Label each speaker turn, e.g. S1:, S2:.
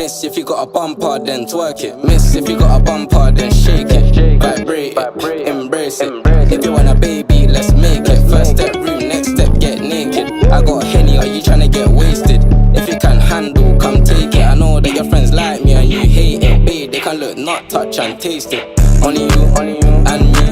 S1: Miss, if you got a bumper, then twerk it. Miss, if you got a bumper, then shake it. Vibrate it, embrace it. If you want a baby, let's make it. First step room, next step get naked. I got Henny, are you tryna get wasted? If you can handle, come take it. I know that your friends like me and you hate it. Babe, they can look, not touch and taste it. Only you and me